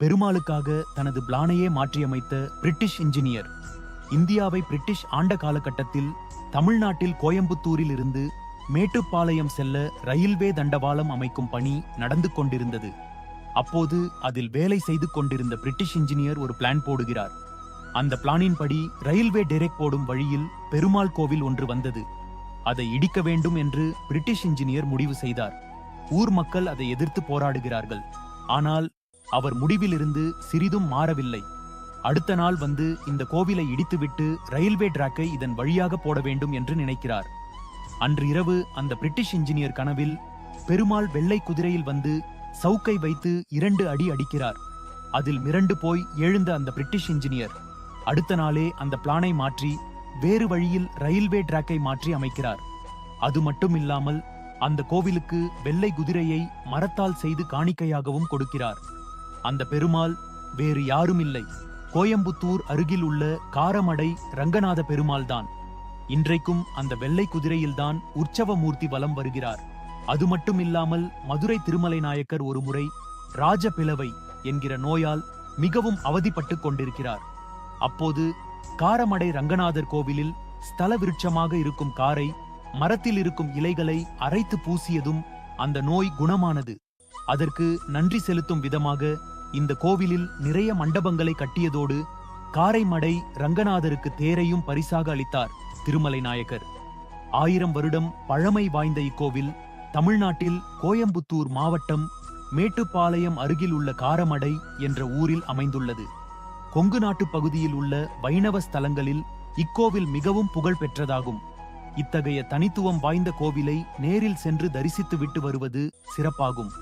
பெருமாளுக்காக தனது பிளானையே மாற்றியமைத்த British engineer. இந்தியாவை British ஆண்ட காலகட்டத்தில் தமிழ்நாட்டில் கோயம்புத்தூரில் இருந்து மேட்டுப்பாளையம் செல்ல ரயில்வே தண்டவாளம் அமைக்கும் பணி நடந்து கொண்டிருந்தது. அப்போது அதில் வேலை செய்து கொண்டிருந்த பிரிட்டிஷ் இன்ஜினியர் ஒரு பிளான் போடுகிறார். அந்த பிளானின் படி ரயில்வே டைரக்ட் போடும் வழியில் பெருமாள் கோவில் ஒன்று வந்தது. அதை இடிக்க வேண்டும் என்று பிரிட்டிஷ் இன்ஜினியர் முடிவு செய்தார். ஊர் மக்கள் அதை எதிர்த்து போராடுகிறார்கள். ஆனால் அவர் முடிவிலிருந்து சிறிதும் மாறவில்லை. அடுத்த நாள் வந்து இந்த கோவிலை இடித்துவிட்டு ரயில்வே டிராக்கை இதன் வழியாக போட வேண்டும் என்று நினைக்கிறார். அன்று இரவு அந்த பிரிட்டிஷ் இன்ஜினியர் கனவில் பெருமாள் வெள்ளை குதிரையில் வந்து சவுக்கை வைத்து 2 அடி அடிக்கிறார். அதில் மிரண்டு போய் எழுந்த அந்த பிரிட்டிஷ் இன்ஜினியர் அடுத்த நாளே அந்த பிளானை மாற்றி வேறு வழியில் ரயில்வே டிராக்கை மாற்றி அமைக்கிறார். அது மட்டும் இல்லாமல் அந்த கோவிலுக்கு வெள்ளை குதிரையை மரத்தால் செய்து காணிக்கையாகவும் கொடுக்கிறார். அந்த பெருமாள் வேறு யாரும் இல்லை, கோயம்புத்தூர் அருகில் உள்ள காரமடை ரங்கநாத பெருமாள் தான். இன்றைக்கும் அந்த வெள்ளை குதிரையில்தான் உற்சவ மூர்த்தி வலம் வருகிறார். அது மட்டும் இல்லாமல் மதுரை திருமலை நாயக்கர் ஒரு முறை ராஜபிளவை என்கிற நோயால் மிகவும் அவதிப்பட்டு கொண்டிருக்கிறார். அப்போது காரமடை ரங்கநாதர் கோவிலில் ஸ்தல விருட்சமாக இருக்கும் காரை மரத்தில் இருக்கும் இலைகளை அரைத்து பூசியதும் அந்த நோய் குணமானது. அதற்கு நன்றி செலுத்தும் விதமாக இந்த கோவிலில் நிறைய மண்டபங்களை கட்டியதோடு காரைமடை ரங்கநாதருக்கு தேரையும் பரிசாக அளித்தார் திருமலை நாயக்கர். 1000 வருடம் பழமை வாய்ந்த இக்கோவில் தமிழ்நாட்டில் கோயம்புத்தூர் மாவட்டம் மேட்டுப்பாளையம் அருகில் உள்ள காரமடை என்ற ஊரில் அமைந்துள்ளது. கொங்கு நாட்டு பகுதியில் உள்ள வைணவ ஸ்தலங்களில் இக்கோவில் மிகவும் புகழ் பெற்றதாகும். இத்தகைய தனித்துவம் வாய்ந்த கோவிலை நேரில் சென்று தரிசித்து விட்டு வருவது சிறப்பாகும்.